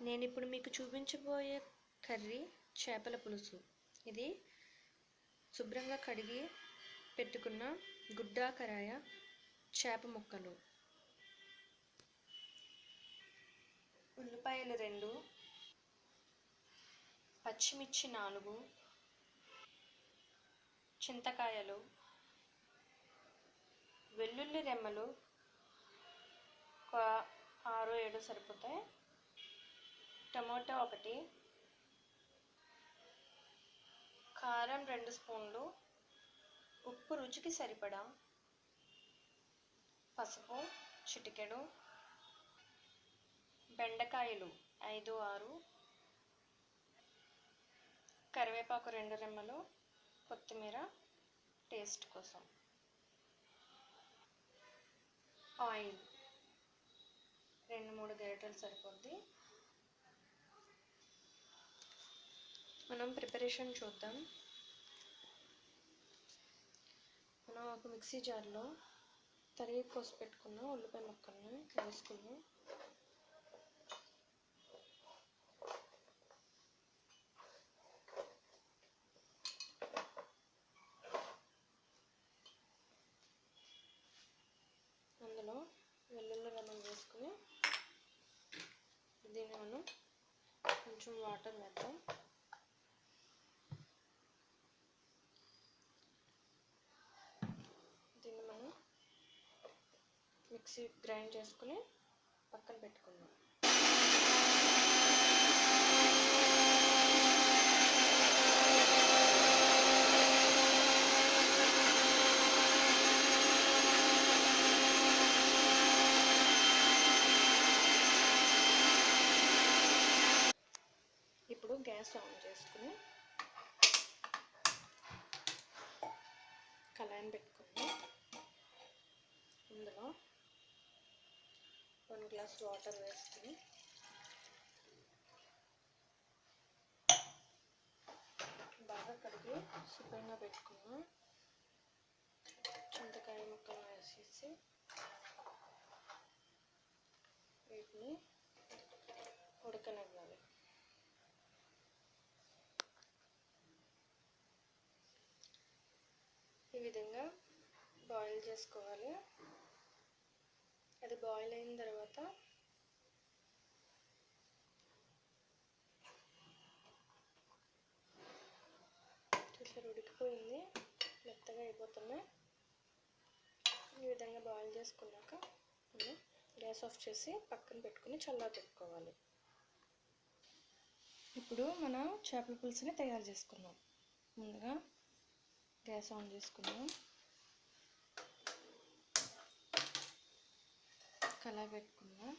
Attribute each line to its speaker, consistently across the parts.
Speaker 1: నేను ఇప్పుడు మీకు చూపించబోయే కర్రీ చేపల పులుసు. ఇది శుభ్రంగా కడిగి పెట్టుకున్న గుడ్డాకరాయ చేప ముక్కలు, ఉల్లిపాయలు 2, పచ్చిమిర్చి 4, చింతకాయలు, వెల్లుల్లి రెమ్మలు 6-7 సరిపోతాయి, టమోటా 1, కారం 2 స్పూన్లు, ఉప్పు రుచికి సరిపడా, పసుపు చిటికెడు, బెండకాయలు 5-6, కరివేపాకు 2 రెమ్మలు, కొత్తిమీర టేస్ట్ కోసం, ఆయిల్ 2-3 గరిటెలు సరిపోద్ది. మనం ప్రిపరేషన్ చూద్దాం. మనం ఒక మిక్సీ జార్లో తరిగి కోసి పెట్టుకున్న ఉల్లిపాయ ముక్కలను వేసుకున్నాం. అందులో వెల్లుల్లి రెమ్మలు వేసుకుని దీన్ని మనం కొంచెం వాటర్ వేద్దాం. దీన్ని మనం మిక్సీ గ్రైండ్ చేసుకుని పక్కన పెట్టుకుందాం. ఇప్పుడు గ్యాస్ ఆన్ చేసుకుని కళాయిని పెట్టుకుందాం. ఇందులో 1 గ్లాస్ వాటర్ వేసుకుని బాగా కడిగి శుభ్రంగా పెట్టుకున్నాం. చింతకాయ ముక్కలు వేసేసి వీటిని ఉడకనివ్వాలి. ఈ విధంగా బాయిల్ చేసుకోవాలి. అది బాయిల్ అయిన తర్వాత ఇట్లా ఉడికిపోయింది, మెత్తగా అయిపోతున్నాయి. ఈ విధంగా బాయిల్ చేసుకున్నాక మనం గ్యాస్ ఆఫ్ చేసి పక్కన పెట్టుకుని చల్లార పెట్టుకోవాలి. ఇప్పుడు మనం చేపల పులుసుని తయారు చేసుకుందాం. ముందుగా గ్యాస్ ఆన్ చేసుకుందాం. కళాయి పెట్టుకుందాం.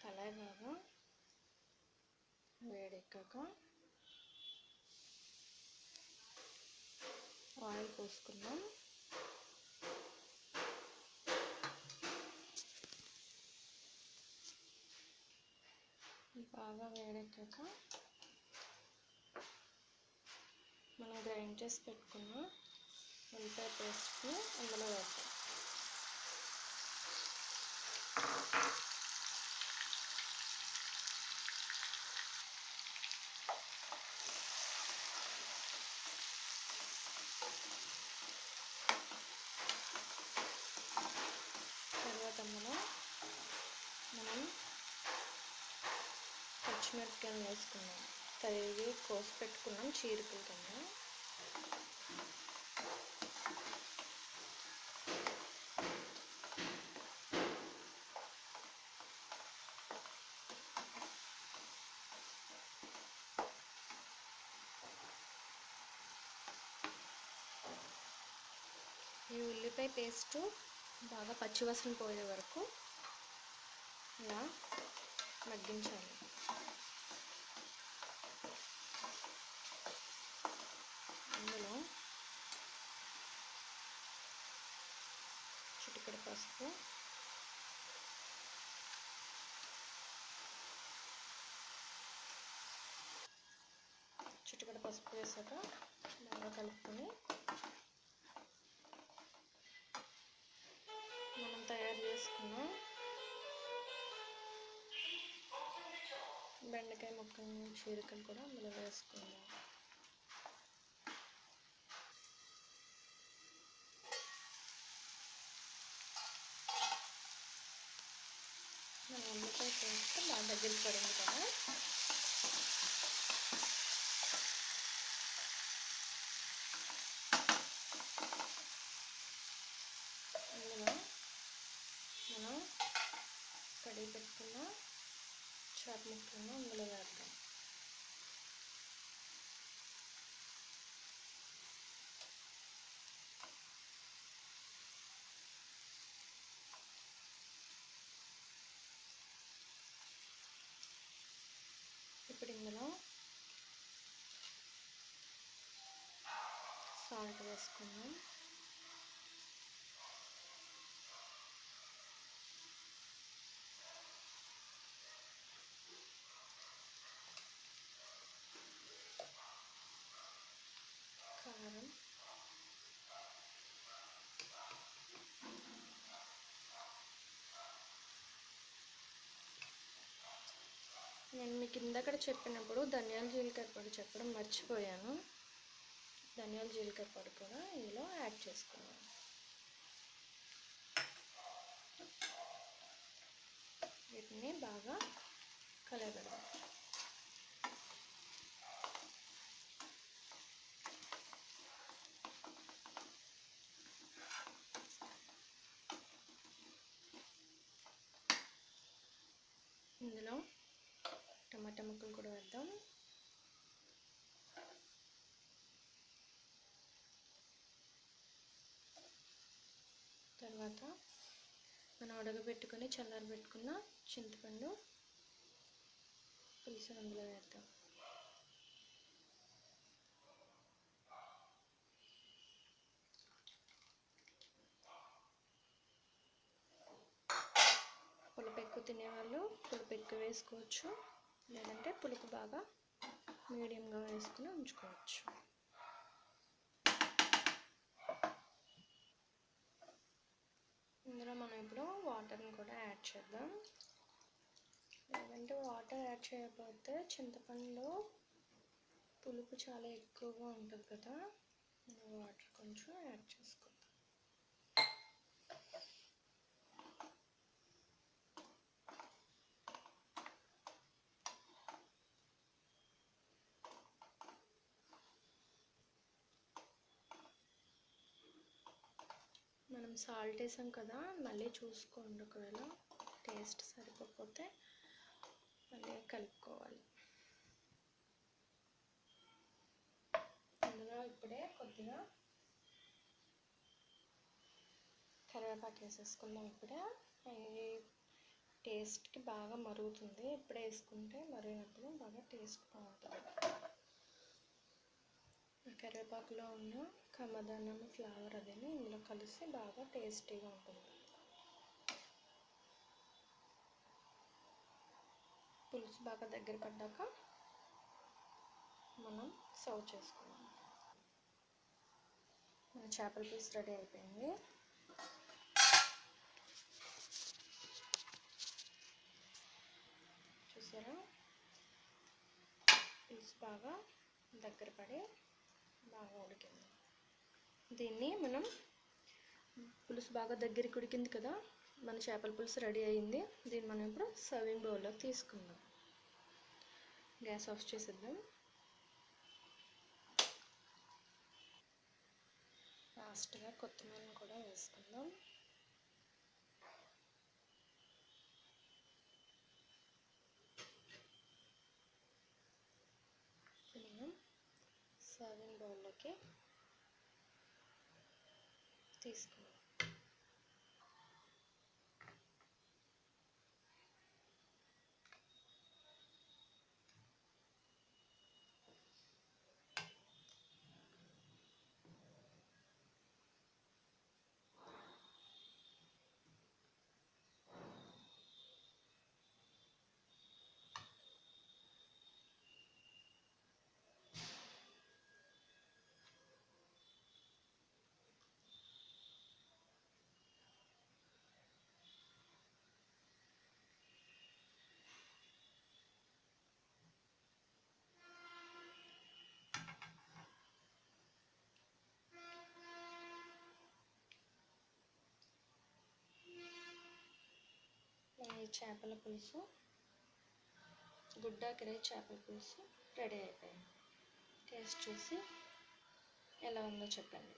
Speaker 1: కళాయి బాగా వేడెక్కాక ఆయిల్ పోసుకుందాం. బాగా వేడెక్కాక మనం గ్రైండ్ చేసి పెట్టుకున్న ఉల్లిపాయ పేస్ట్ని అందులో వేద్దాం. తర్వాత అందులో మనం పచ్చిమిరపకాయలు వేసుకున్నాం. తరిగి కోసి పెట్టుకున్నాం చీరికల కింద. ఈ ఉల్లిపాయ పేస్టు బాగా పచ్చివాసన పోయే వరకు ఇలా మగ్గించాలి. అందులో చిటికెడు పసుపు, చిటికెడు పసుపు వేసాక బాగా కలుపుకొని బెండకాయ ముక్కలను చీలికలు కూడా అందులో వేసుకుందాం. మన ఉల్లిపాయ పేస్ట్ బాగా దగ్గరికి పడింది కదా, ఇందులో మనం కడిగి పెట్టుకున్న చేప ముక్కలను అందులో వేద్దాం. ఇప్పుడు ఇందులో సాల్ట్ వేసుకుందాం. కారం, నేను మీకు ఇందాక చెప్పినప్పుడు ధనియాల జీలకర్ర పొడి చెప్పడం మర్చిపోయాను. ధనియాల జీలకర్ర పొడి కూడా ఇందులో యాడ్ చేసుకున్నాను. వీటిని బాగా కలయబెడదాం. ఇందులో టమాటా ముక్కలు కూడా వేద్దాం. తర్వాత మనం ఉడకబెట్టుకొని చల్లారబెట్టుకున్న చింతపండు పులుసు అందులో వేద్దాం. పులుపు ఎక్కువ తినేవాళ్ళు పులుపు ఎక్కువ వేసుకోవచ్చు, లేదంటే పులుపు బాగా మీడియంగా వేసుకుని ఉంచుకోవచ్చు. ఇందులో మనం ఇప్పుడు వాటర్ని కూడా యాడ్ చేద్దాం. లేదంటే వాటర్ యాడ్ చేయకపోతే చింతపండులో పులుపు చాలా ఎక్కువగా ఉంటుంది కదా, వాటర్ కొంచెం యాడ్ చేసుకుందాం. మనం సాల్ట్ వేసాం కదా, మళ్ళీ చూసుకోండి, ఒకవేళ టేస్ట్ సరిపోతే మళ్ళీ కలుపుకోవాలి. అందులో ఇప్పుడే కొద్దిగా కరివేపాకు వేసేసుకుందాం. ఇప్పుడే ఇది టేస్ట్కి బాగా మరుగుతుంది. ఇప్పుడే వేసుకుంటే మరిగినప్పుడు బాగా టేస్ట్ బాగుంటుంది. కరివేపాకులో ఉన్న కమ్మదనం ఫ్లేవర్ అదేని ఇందులో కలిసి బాగా టేస్టీగా ఉంటుంది. పులుసు బాగా దగ్గర పడ్డాక మనం సర్వ్ చేసుకుందాం. మన చేపల పులుసు రెడీ అయిపోయింది. చూసారా, పులుసు బాగా దగ్గర పడి బాగా ఉడికింది. దీన్ని మనం పులుసు బాగా దగ్గరికి ఉడికింది కదా, మన చేపల పులుసు రెడీ అయింది. దీన్ని మనం ఇప్పుడు సర్వింగ్ బౌల్లోకి తీసుకుందాం. గ్యాస్ ఆఫ్ చేసేద్దాం. లాస్ట్గా కొత్తిమీరని కూడా వేసుకుందాం. మనం సర్వింగ్ బౌల్లోకి తీసుకుందాం. ఈ చేపల పులుసు, గుడ్డాకిరాయి చేపల పులుసు రెడీ అయిపోయింది. టేస్ట్ చూసి ఎలా ఉందో చెప్పండి.